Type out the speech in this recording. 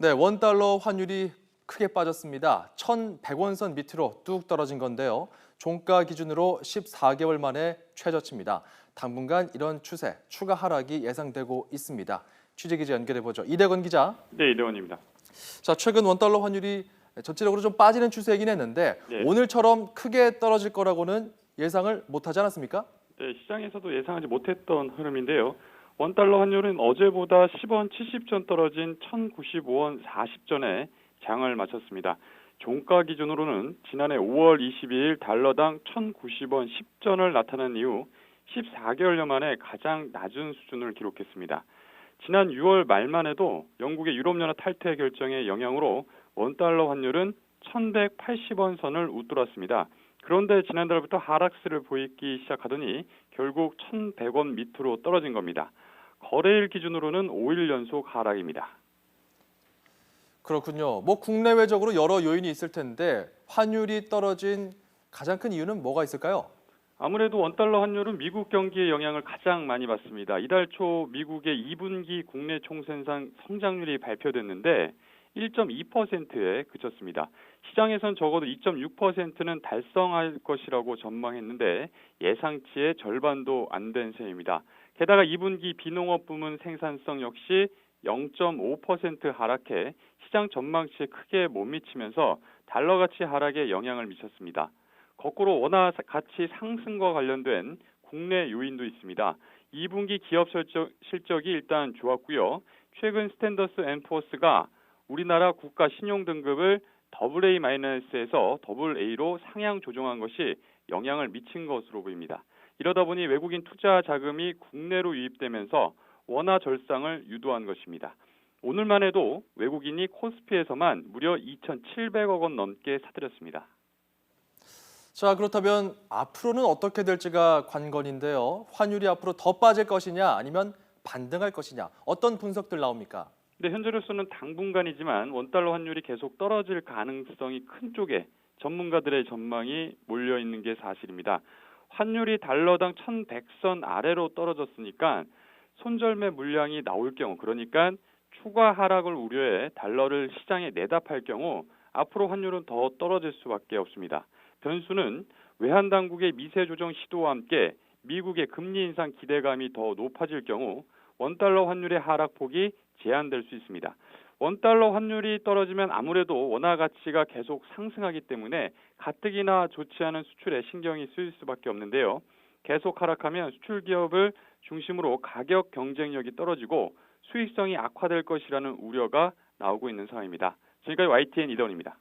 네, 원달러 환율이 크게 빠졌습니다. 1,100원 선 밑으로 뚝 떨어진 건데요. 종가 기준으로 14개월 만에 최저치입니다. 당분간 이런 추세, 추가 하락이 예상되고 있습니다. 취재기자 연결해보죠. 이대건 기자. 네, 이대원입니다. 자, 최근 원달러 환율이 전체적으로 좀 빠지는 추세이긴 했는데 네. 오늘처럼 크게 떨어질 거라고는 예상을 못하지 않았습니까? 네, 시장에서도 예상하지 못했던 흐름인데요. 원달러 환율은 어제보다 10원 70전 떨어진 1,095원 40전에 장을 마쳤습니다. 종가 기준으로는 지난해 5월 22일 달러당 1,090원 10전을 나타낸 이후 14개월여 만에 가장 낮은 수준을 기록했습니다. 지난 6월 말만 해도 영국의 유럽연합 탈퇴 결정의 영향으로 원달러 환율은 1,180원 선을 웃돌았습니다. 그런데 지난달부터 하락세를 보이기 시작하더니 결국 1,100원 밑으로 떨어진 겁니다. 거래일 기준으로는 5일 연속 하락입니다. 그렇군요. 뭐 국내외적으로 여러 요인이 있을 텐데 환율이 떨어진 가장 큰 이유는 뭐가 있을까요? 아무래도 원달러 환율은 미국 경기의 영향을 가장 많이 받습니다. 이달 초 미국의 2분기 국내 총생산 성장률이 발표됐는데 1.2%에 그쳤습니다. 시장에선 적어도 2.6%는 달성할 것이라고 전망했는데 예상치의 절반도 안 된 셈입니다. 게다가 2분기 비농업 부문 생산성 역시 0.5% 하락해 시장 전망치에 크게 못 미치면서 달러 가치 하락에 영향을 미쳤습니다. 거꾸로 원화 가치 상승과 관련된 국내 요인도 있습니다. 2분기 기업 실적이 일단 좋았고요. 최근 스탠더스 앤 푸어스가 우리나라 국가 신용 등급을 AA-에서 AA로 상향 조정한 것이 영향을 미친 것으로 보입니다. 이러다 보니 외국인 투자 자금이 국내로 유입되면서 원화 절상을 유도한 것입니다. 오늘만 해도 외국인이 코스피에서만 무려 2,700억 원 넘게 사들였습니다. 자, 그렇다면 앞으로는 어떻게 될지가 관건인데요. 환율이 앞으로 더 빠질 것이냐 아니면 반등할 것이냐 어떤 분석들 나옵니까? 네, 현재로서는 당분간이지만 원달러 환율이 계속 떨어질 가능성이 큰 쪽에 전문가들의 전망이 몰려 있는 게 사실입니다. 환율이 달러당 1,100선 아래로 떨어졌으니까 손절매 물량이 나올 경우, 그러니까 추가 하락을 우려해 달러를 시장에 내다 팔 경우 앞으로 환율은 더 떨어질 수밖에 없습니다. 변수는 외환 당국의 미세 조정 시도와 함께 미국의 금리 인상 기대감이 더 높아질 경우 원달러 환율의 하락폭이 제한될 수 있습니다. 원달러 환율이 떨어지면 아무래도 원화 가치가 계속 상승하기 때문에 가뜩이나 좋지 않은 수출에 신경이 쓰일 수밖에 없는데요. 계속 하락하면 수출 기업을 중심으로 가격 경쟁력이 떨어지고 수익성이 악화될 것이라는 우려가 나오고 있는 상황입니다. 지금까지 YTN 이대원입니다.